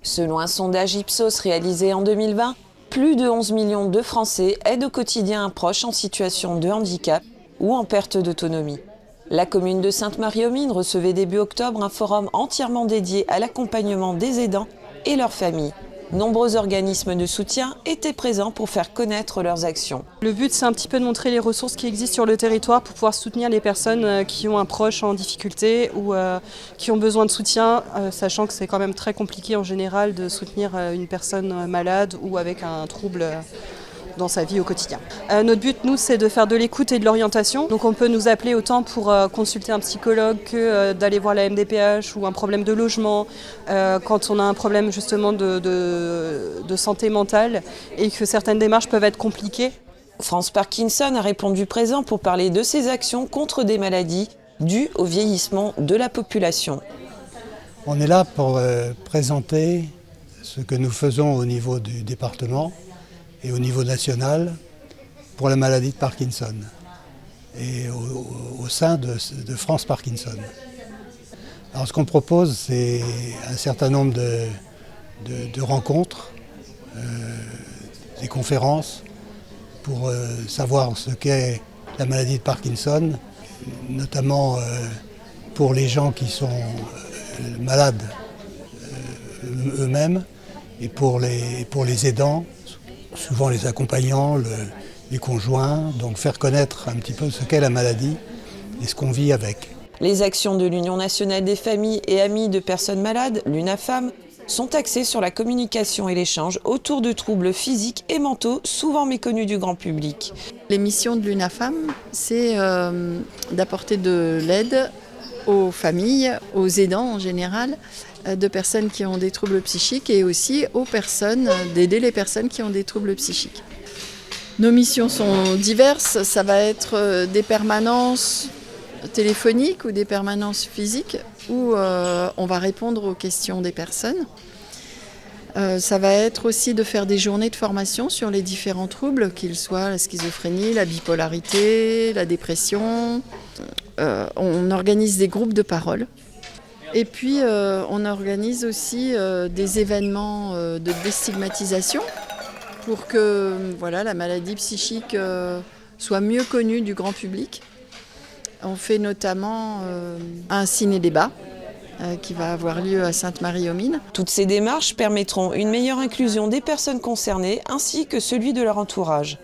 Selon un sondage Ipsos réalisé en 2020, plus de 11 millions de Français aident au quotidien un proche en situation de handicap ou en perte d'autonomie. La commune de Sainte-Marie-aux-Mines recevait début octobre un forum entièrement dédié à l'accompagnement des aidants et leurs familles. Nombreux organismes de soutien étaient présents pour faire connaître leurs actions. Le but, c'est un petit peu de montrer les ressources qui existent sur le territoire pour pouvoir soutenir les personnes qui ont un proche en difficulté ou qui ont besoin de soutien, sachant que c'est quand même très compliqué en général de soutenir une personne malade ou avec un trouble dans sa vie au quotidien. Notre but, nous, c'est de faire de l'écoute et de l'orientation. Donc on peut nous appeler autant pour consulter un psychologue que d'aller voir la MDPH ou un problème de logement, quand on a un problème justement de santé mentale et que certaines démarches peuvent être compliquées. France Parkinson a répondu présent pour parler de ses actions contre des maladies dues au vieillissement de la population. On est là pour présenter ce que nous faisons au niveau du département et au niveau national pour la maladie de Parkinson et au sein de France Parkinson. Alors ce qu'on propose, c'est un certain nombre de rencontres, des conférences pour savoir ce qu'est la maladie de Parkinson, notamment pour les gens qui sont malades eux-mêmes et pour les aidants, souvent les accompagnants, les conjoints, donc faire connaître un petit peu ce qu'est la maladie et ce qu'on vit avec. Les actions de l'Union nationale des familles et amis de personnes malades, l'UNAFAM, sont axées sur la communication et l'échange autour de troubles physiques et mentaux souvent méconnus du grand public. Les missions de l'UNAFAM, c'est d'apporter de l'aide aux familles, aux aidants en général, de personnes qui ont des troubles psychiques et aussi aux personnes, d'aider les personnes qui ont des troubles psychiques. Nos missions sont diverses, ça va être des permanences téléphoniques ou des permanences physiques où on va répondre aux questions des personnes. Ça va être aussi de faire des journées de formation sur les différents troubles, qu'ils soient la schizophrénie, la bipolarité, la dépression. On organise des groupes de parole. Et puis on organise aussi des événements de déstigmatisation pour que la maladie psychique soit mieux connue du grand public. On fait notamment un ciné-débat qui va avoir lieu à Sainte-Marie-aux-Mines. Toutes ces démarches permettront une meilleure inclusion des personnes concernées ainsi que celui de leur entourage.